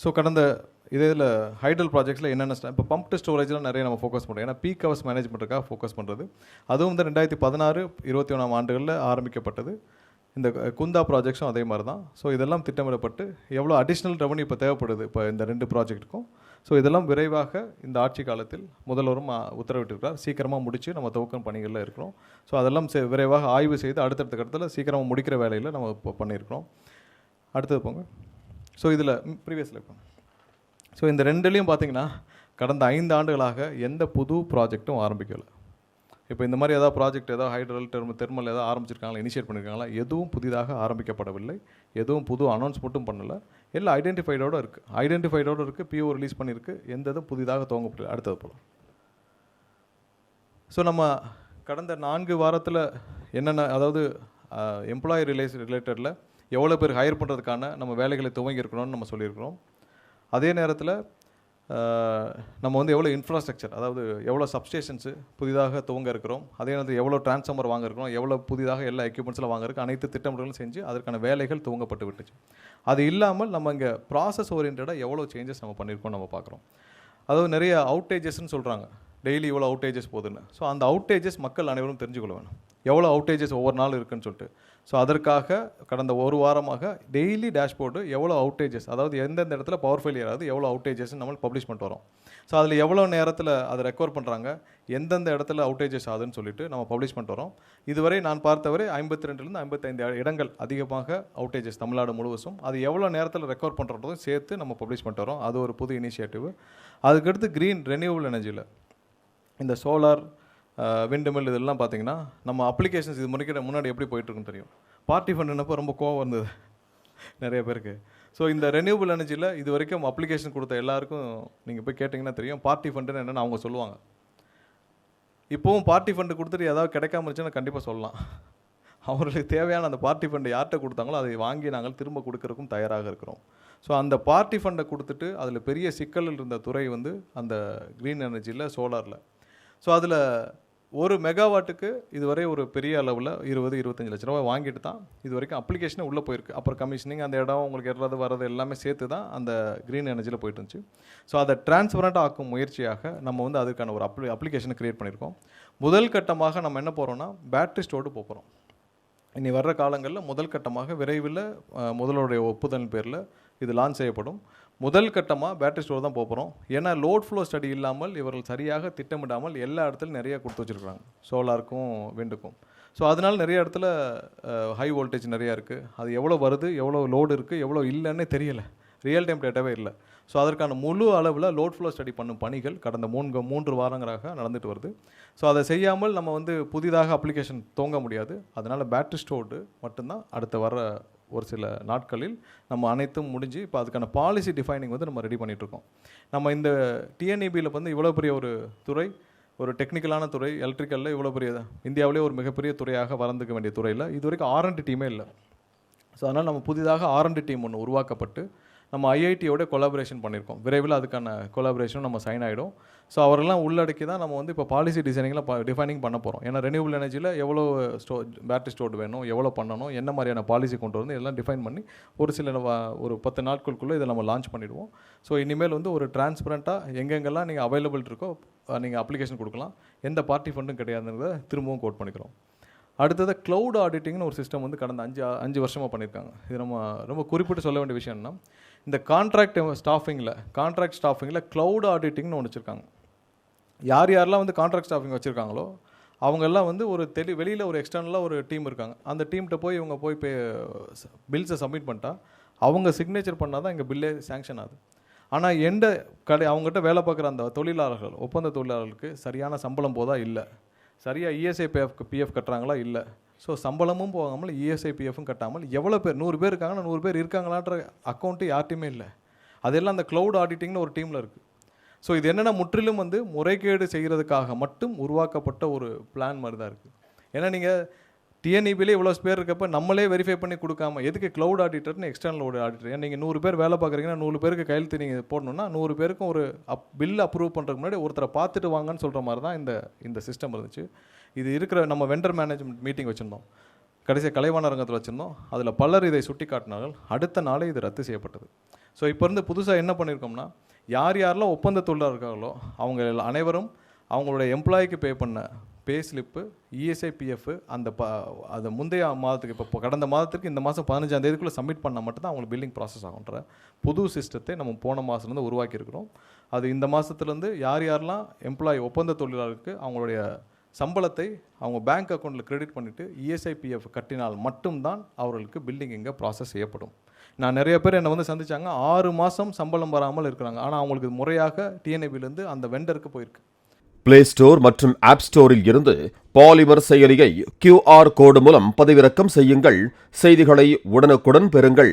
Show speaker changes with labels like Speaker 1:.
Speaker 1: So கடந்த இதில் ஹைட்ரல் ப்ராஜெக்ட்ஸில் என்னென்ன இப்போ பம்ப்டு ஸ்டோரேஜில் நிறைய நம்ம ஃபோக்கஸ் பண்ணுறோம். ஏன்னா பீக் ஹவர்ஸ் மேனேஜ்மெண்ட்டுக்காக ஃபோக்கஸ் பண்ணுறது. அதுவும் வந்து 2016-21 ஆண்டுகளில் ஆரம்பிக்கப்பட்டது. இந்த குந்தா ப்ராஜெக்ட்ஸும் அதே மாதிரி தான். ஸோ இதெல்லாம் திட்டமிடப்பட்டு எவ்வளோ அடிஷ்னல் ரெவன்யூ இப்போ தேவைப்படுது இப்போ இந்த 2 ப்ராஜெக்ட்டுக்கும். ஸோ இதெல்லாம் விரைவாக இந்த ஆட்சி காலத்தில் முதல்வரும் உத்தரவிட்டிருக்கிறார். சீக்கிரமாக முடித்து நம்ம துவக்கும் பணிகளில் இருக்கிறோம். ஸோ அதெல்லாம் விரைவாக ஆய்வு செய்து அடுத்தடுத்த கட்டத்தில் சீக்கிரமாக முடிக்கிற வேலையில் நம்ம இப்போ பண்ணியிருக்கிறோம். அடுத்தது போங்க. ஸோ இதில் ப்ரீவியஸில் இப்போ ஸோ இந்த 2லையும் பார்த்தீங்கன்னா கடந்த 5 ஆண்டுகளாக எந்த புது ப்ராஜெக்ட்டும் ஆரம்பிக்கலை. இப்போ இந்த மாதிரி ஏதாவது ப்ராஜெக்ட் ஏதாவது ஹைட்ரல் தெர்மல் ஏதாவது ஆரம்பிச்சிருக்காங்களா, இனிஷியேட் பண்ணியிருக்காங்களா? எதுவும் புதிதாக ஆரம்பிக்கப்படவில்லை. எதுவும் புது அனௌன்ஸ்மெண்ட்டும் பண்ணலை. எல்லாம் ஐடென்டிஃபைடோடு இருக்குது. பிஓ ரிலீஸ் பண்ணியிருக்கு. எந்த இதுவும் புதிதாக துவங்கப்படல. அடுத்தது போகலாம். ஸோ நம்ம கடந்த 4 வாரத்தில் என்னென்ன, அதாவது எம்ப்ளாயி ரிலேட்டடில் எவ்வளோ பேர் ஹையர் பண்ணுறதுக்கான நம்ம வேலைகளை துவங்கி இருக்கணும்னு நம்ம சொல்லியிருக்கிறோம். அதே நேரத்தில் நம்ம வந்து எவ்வளோ இன்ஃப்ராஸ்ட்ரக்சர், அதாவது எவ்வளோ சப்ஸ்டேஷன்ஸு புதிதாக துவங்க இருக்கிறோம். அதே நேரத்தில் எவ்வளோ டிரான்ஸ்ஃபார்மர் வாங்க இருக்கிறோம், எவ்வளோ புதிதாக எல்லா எக்யூப்மெண்ட்ஸில் வாங்க இருக்குது, அனைத்து திட்டமிடலும் செஞ்சு அதற்கான வேலைகள் துவங்கப்பட்டு விட்டுச்சு. அது இல்லாமல் நம்ம இங்கே ப்ராசஸ் ஓரியன்டாக எவ்வளோ சேஞ்சஸ் நம்ம பண்ணியிருக்கோம் நம்ம பார்க்குறோம். அதாவது நிறைய அவுட்டேஜஸ்ன்னு சொல்கிறாங்க, டெய்லி இவ்வளோ அவுட்டேஜஸ் போகுதுன்னு. ஸோ அந்த அவுட்டேஜஸ் மக்கள் அனைவரும் தெரிஞ்சுக்கொள்ள வேணும், எவ்வளோ அவுட்டேஜஸ் ஒவ்வொரு நாள் இருக்குன்னு சொல்லிட்டு. ஸோ அதற்காக கடந்த ஒரு வாரமாக டெய்லி டேஷ்போர்டு எவ்வளோ அவுட்டேஜஸ், அதாவது எந்தெந்த இடத்துல பவர் ஃபெயிலியர் ஆகுது, எவ்வளோ அவுட்டேஜஸ் நம்ம பப்ளிஷ் பண்ணிட்டு வரோம். ஸோ அதில் எவ்வளோ நேரத்தில் அதை ரெக்கவர் பண்ணுறாங்க, எந்தெந்த இடத்துல அவுட்டேஜஸ் ஆகுதுன்னு சொல்லிட்டு நம்ம பப்ளிஷ் பண்ணிட்டு வரோம். இதுவரை நான் பார்த்தவரை 52லேருந்து 55 இடங்கள் அதிகமாக அவுட்டேஜஸ் தமிழ்நாடு முழுவதும். அது எவ்வளோ நேரத்தில் ரெக்கவர் பண்ணுறதும் சேர்த்து நம்ம பப்ளிஷ் பண்ணிட்டு வரோம். அது ஒரு புது இனிஷியேட்டிவ். அதுக்கடுத்து க்ரீன் ரெனியூவபிள் எனர்ஜியில் இந்த சோலார் விண்டு மில் இதெல்லாம் பார்த்தீங்கன்னா நம்ம அப்ளிகேஷன்ஸ் இது முன்னாடி எப்படி போயிட்டுருக்குன்னு தெரியும். பார்ட்டி ஃபண்டுனப்போ ரொம்ப கோவம் வந்தது நிறைய பேருக்கு. ஸோ இந்த ரெனியூவபிள் எனர்ஜியில் இது வரைக்கும் அப்ளிகேஷன் கொடுத்த எல்லாருக்கும் நீங்கள் போய் கேட்டிங்கன்னா தெரியும் பார்ட்டி ஃபண்டுன்னு என்னென்னு அவங்க சொல்லுவாங்க. இப்போவும் பார்ட்டி ஃபண்டு கொடுத்துட்டு ஏதாவது கிடைக்காம இருந்துச்சுன்னா கண்டிப்பாக சொல்லலாம். அவர்களுக்கு தேவையான அந்த பார்ட்டி ஃபண்டு யார்கிட்ட கொடுத்தாங்களோ அதை வாங்கி நாங்கள் திரும்ப கொடுக்கறதுக்கும் தயாராக இருக்கிறோம். ஸோ அந்த பார்ட்டி ஃபண்டை கொடுத்துட்டு அதில் பெரிய சிக்கலில் இருந்த துறை வந்து அந்த க்ரீன் எனர்ஜியில் சோலாரில். ஸோ அதில் ஒரு மெகாவாட்டுக்கு இதுவரை ஒரு பெரிய அளவில் 20-25 லட்ச ரூபா வாங்கிட்டு தான் இது வரைக்கும் அப்ளிகேஷனே உள்ளே போயிருக்கு. அப்புறம் கமிஷனிங் அந்த இடம் உங்களுக்கு ஏறது வர்றது எல்லாமே சேர்த்து தான் அந்த க்ரீன் எனர்ஜியில் போயிட்டு இருந்துச்சு. ஸோ அதை டிரான்ஸ்பரண்ட்டாக ஆக்கும் முயற்சியாக நம்ம வந்து அதுக்கான ஒரு அப்ளிகேஷனை க்ரியேட் பண்ணியிருக்கோம். முதல் கட்டமாக நம்ம என்ன போகிறோம்னா பேட்டரி ஸ்டோர்டு போகிறோம். இனி வர்ற காலங்களில் முதல் கட்டமாக விரைவில் முதலுடைய ஒப்புதல் பேரில் இது லான்ச் செய்யப்படும். முதல் கட்டமாக பேட்டரி ஸ்டோர் தான் போகிறோம். ஏன்னா லோட் ஃப்ளோ ஸ்டடி இல்லாமல் இவர்கள் சரியாக திட்டமிடாமல் எல்லா இடத்துலையும் நிறைய கொடுத்து வச்சுருக்காங்க, சோலாருக்கும் விண்டுக்கும். ஸோ அதனால் நிறைய இடத்துல ஹை வோல்டேஜ் நிறையா இருக்குது. அது எவ்வளோ வருது, எவ்வளோ லோடு இருக்குது, எவ்வளோ இல்லைன்னே தெரியலை, ரியல் டைம் டேட்டாவே இல்லை. ஸோ அதற்கான முழு அளவில் லோட் ஃப்ளோ ஸ்டடி பண்ணும் பணிகள் கடந்த 3 வாரங்களாக நடந்துட்டு வருது. ஸோ அதை செய்யாமல் நம்ம வந்து புதிதாக அப்ளிகேஷன் துவங்க முடியாது. அதனால் பேட்டரி ஸ்டோர்டு மட்டும்தான் அடுத்த வர ஒரு சில நாட்களில் நம்ம அனைத்தும் முடிஞ்சு இப்போ அதுக்கான பாலிசி டிஃபைனிங் வந்து நம்ம ரெடி பண்ணிகிட்ருக்கோம். நம்ம இந்த டிஎன்இபியில் வந்து இவ்வளோ பெரிய ஒரு துறை, ஒரு டெக்னிக்கலான துறை, எலக்ட்ரிக்கலில் இவ்வளோ பெரிய இந்தியாவிலே ஒரு மிகப்பெரிய துறையாக வளர்ந்துக்க வேண்டிய துறையில் இது வரைக்கும் R&D டீமே இல்லை. ஸோ அதனால் நம்ம புதிதாக R&D டீம் ஒன்று உருவாக்கப்பட்டு நம்ம ஐஐடியோட கொலாபரேஷன் பண்ணியிருக்கோம். விரைவில் அதுக்கான கொலாபரேஷனும் நம்ம சைன் ஆகிடும். ஸோ அவரெல்லாம் உள்ளடக்கி தான் நம்ம வந்து இப்போ பாலிசி டிஃபைனிங் பண்ண போகிறோம். ஏன்னா ரெனியூவபிள் எனர்ஜியில் எவ்வளோ பேட்டரி ஸ்டோர்டு வேணும், எவ்வளோ பண்ணணும், என்ன மாதிரியான பாலிசி கொண்டு வந்து எல்லாம் டிஃபைன் பண்ணி ஒரு 10 நாட்களுக்குள்ளே இதை நம்ம லான்ச் பண்ணிவிடுவோம். ஸோ இனிமேல் வந்து ஒரு டிரான்ஸ்பரண்ட்டாக எங்கெங்கெல்லாம் நீங்கள் அவைலபிள் இருக்கோ நீங்கள் அப்ளிகேஷன் கொடுக்கலாம், எந்த பார்ட்டி ஃபண்டும் கிடையாதுன்றதை திரும்பவும் கோட் பண்ணிக்கிறோம். அடுத்தது க்ளவுட் ஆடிட்டிங்னு ஒரு சிஸ்டம் வந்து கடந்த 5 வருஷமாக பண்ணியிருக்காங்க. இது நம்ம ரொம்ப குறிப்பிட்டு சொல்ல வேண்டிய விஷயம்னா இந்த கான்ட்ராக்ட் ஸ்டாஃபிங்கில் க்ளவுட் ஆடிட்டிங்னு ஒன்று வச்சுருக்காங்க. யாரெல்லாம் வந்து கான்ட்ராக்ட் ஸ்டாஃபிங் வச்சுருக்காங்களோ அவங்கெல்லாம் வந்து ஒரு வெளியில் ஒரு எக்ஸ்டர்னலாக ஒரு டீம் இருக்காங்க. அந்த டீம்கிட்ட போய் இவங்க போய் பில்ஸை சப்மிட் பண்ணிட்டா அவங்க சிக்னேச்சர் பண்ணால் தான் இங்கே பில்லே சேங்ஷன் ஆகுது. ஆனால் அவங்ககிட்ட வேலை பார்க்குற அந்த தொழிலாளர்கள், ஒப்பந்த தொழிலாளர்களுக்கு சரியான சம்பளம் போதா இல்லை, சரியாக இஎஸ்ஐ பிஎஃப் கட்டுறாங்களா இல்லை. ஸோ சம்பளமும் போகாமல் இஎஸ்ஐ பிஎஃப்பும் கட்டாமல் எவ்வளோ பேர் 100 பேர் இருக்காங்கன்னா 100 பேர் இருக்காங்களான்ற அக்கௌண்ட்டு யார்ட்டையுமே இல்லை. அதெல்லாம் அந்த க்ளவுட் ஆடிட்டிங்னு ஒரு டீமில் இருக்குது. ஸோ இது என்னென்னா முற்றிலும் வந்து முறைகேடு செய்கிறதுக்காக மட்டும் உருவாக்கப்பட்ட ஒரு பிளான் மாதிரி தான் இருக்குது. ஏன்னா நீங்கள் டிஎன்இபிலே இவ்வளோ பேர் இருக்கப்போ நம்மளே வெரிஃபை பண்ணி கொடுக்காம எதுக்கு க்ளவுட் ஆடிட்டர்னு எக்ஸ்டர்னல் ஒரு ஆடிட்டர்? ஏன்னா நீங்கள் 100 பேர் வேலை பார்க்குறீங்கன்னா 100 பேருக்கு கையெழுத்து நீங்கள் போடணுன்னா 100 பேருக்கும் ஒரு பில் அப்ரூவ் பண்ணுறதுக்கு முன்னாடி ஒருத்தரை பார்த்துட்டு வாங்கன்னு சொல்கிற மாதிரி தான் இந்த சிஸ்டம் இருந்துச்சு. இது இருக்கிற நம்ம வெண்டர் மேனேஜ்மெண்ட் மீட்டிங் வச்சுருந்தோம், கடைசியாக கலைவாணர் அரங்கத்தில் வச்சுருந்தோம். அதில் பலர் இதை சுட்டி காட்டினார்கள். அடுத்த நாளே இது ரத்து செய்யப்பட்டது. ஸோ இப்போ இருந்து புதுசாக என்ன பண்ணியிருக்கோம்னா, யார் யாரெல்லாம் ஒப்பந்த தொழிலாளர் இருக்காங்களோ அவங்க அனைவரும் அவங்களுடைய எம்ப்ளாய்க்கு பே பண்ண பே ஸ்லிப்பு, இஎஸ்ஐ, பிஎஃப் அந்த அது முந்தைய மாதத்துக்கு இப்போ கடந்த மாதத்துக்கு இந்த மாதம் 15ஆம் தேதிக்குள்ளே சப்மிட் பண்ணால் மட்டும்தான் அவங்களுக்கு பில்லிங் ப்ராசஸ் ஆகுன்ற புது சிஸ்டத்தை நம்ம போன மாதத்துலேருந்து உருவாக்கியிருக்கிறோம். அது இந்த மாதத்துலேருந்து யார் யாரெல்லாம் எம்ப்ளாயி ஒப்பந்த தொழிலாளருக்கு அவங்களுடைய சம்பளத்தை அவங்க பேங்க் அக்கௌண்ட்டில் கிரெடிட் பண்ணிவிட்டு இஎஸ்ஐ, பிஎஃப் கட்டினால் மட்டும்தான் அவர்களுக்கு பில்லிங் இங்கே ப்ராசஸ் செய்யப்படும். நான் நிறைய பேர் என்னை வந்து சந்திச்சாங்க, 6 மாதம் சம்பளம் வராமல் இருக்கிறாங்க. ஆனால் அவங்களுக்கு முறையாக டிஎன்ஏபிலேருந்து அந்த வெண்டருக்கு போயிருக்கு.
Speaker 2: பிளே ஸ்டோர் மற்றும் ஆப் ஸ்டோரில் இருந்து பாலிமர் செயலியை QR கோடு மூலம் பதிவிறக்கம் செய்யுங்கள். செய்திகளை உடனுக்குடன் பெறுங்கள்.